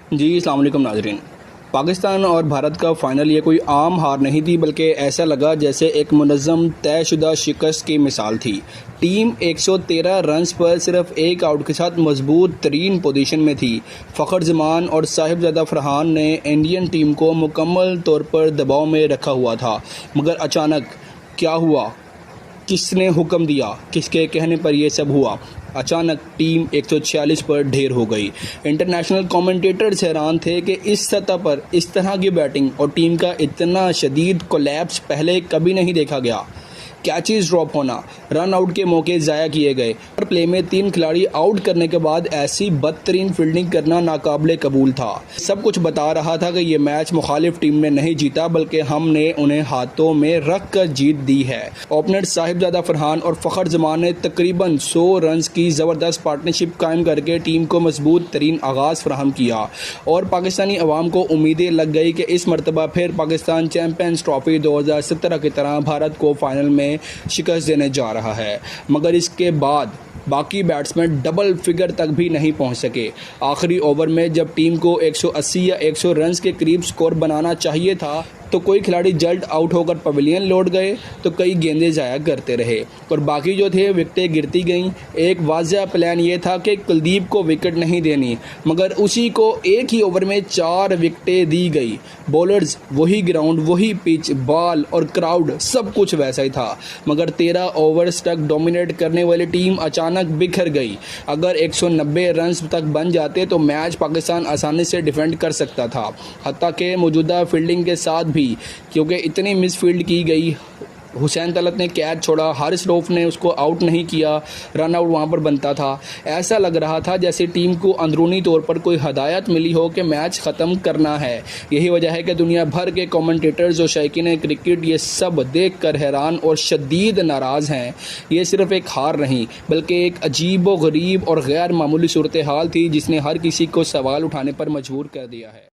जी अस्सलाम वालेकुम नाज़रीन। पाकिस्तान और भारत का फ़ाइनल ये कोई आम हार नहीं थी, बल्कि ऐसा लगा जैसे एक मुनज़्ज़म तयशुदा शिकस्त की मिसाल थी। टीम 113 रन्स पर सिर्फ एक आउट के साथ मजबूत तरीन पोजीशन में थी। फ़खर जमान और साहिबजादा फरहान ने इंडियन टीम को मुकम्मल तौर पर दबाव में रखा हुआ था, मगर अचानक क्या हुआ? किसने हुक्म दिया? किसके कहने पर यह सब हुआ? अचानक टीम 146 पर ढेर हो गई। इंटरनेशनल कमेंटेटर्स हैरान थे कि इस सतह पर इस तरह की बैटिंग और टीम का इतना शदीद कोलैप्स पहले कभी नहीं देखा गया। कैचेस ड्रॉप होना, रन आउट के मौके ज़ाया किए गए और प्ले में 3 खिलाड़ी आउट करने के बाद ऐसी बदतरीन फील्डिंग करना नाकाबिले कबूल था। सब कुछ बता रहा था कि ये मैच मुखालिफ टीम ने नहीं जीता, बल्कि हमने उन्हें हाथों में रख कर जीत दी है। ओपनर साहिबजादा फरहान और फ़खर जमान ने तकरीबन 100 रन की ज़बरदस्त पार्टनरशिप कायम करके टीम को मजबूत तरीन आगाज़ फराहम किया और पाकिस्तानी अवाम को उम्मीदें लग गई कि इस मरतबा फिर पाकिस्तान चैम्पियंस ट्रॉफी 2017 की तरह भारत को फाइनल में शिकस्त देने जा रहा है। मगर इसके बाद बाकी बैट्समैन डबल फिगर तक भी नहीं पहुंच सके। आखिरी ओवर में जब टीम को 180 या 100 रन के करीब स्कोर बनाना चाहिए था, तो कोई खिलाड़ी जल्द आउट होकर पवेलियन लौट गए तो कई गेंदें ज़ाया करते रहे और बाकी जो थे विकेटें गिरती गईं। एक वाज़ह प्लान ये था कि कुलदीप को विकेट नहीं देनी, मगर उसी को एक ही ओवर में 4 विकेटें दी गई। बॉलर्स वही ग्राउंड, वही पिच, बॉल और क्राउड सब कुछ वैसा ही था, मगर 13 ओवर्स तक डोमिनेट करने वाली टीम अचानक बिखर गई। अगर 190 रन तक बन जाते तो मैच पाकिस्तान आसानी से डिफेंड कर सकता था, हत्ता कि मौजूदा फील्डिंग के साथ भी, क्योंकि इतनी मिसफील्ड की गई। हुसैन तलत ने कैच छोड़ा, हारिस रऊफ ने उसको आउट नहीं किया, रन आउट वहाँ पर बनता था। ऐसा लग रहा था जैसे टीम को अंदरूनी तौर पर कोई हदायत मिली हो कि मैच ख़त्म करना है। यही वजह है कि दुनिया भर के कमेंटेटर्स और शायकीन क्रिकेट ये सब देख कर हैरान और शदीद नाराज़ हैं। ये सिर्फ एक हार नहीं, बल्कि एक अजीब व गरीब और गैर मामूली सूरत हाल थी जिसने हर किसी को सवाल उठाने पर मजबूर कर दिया है।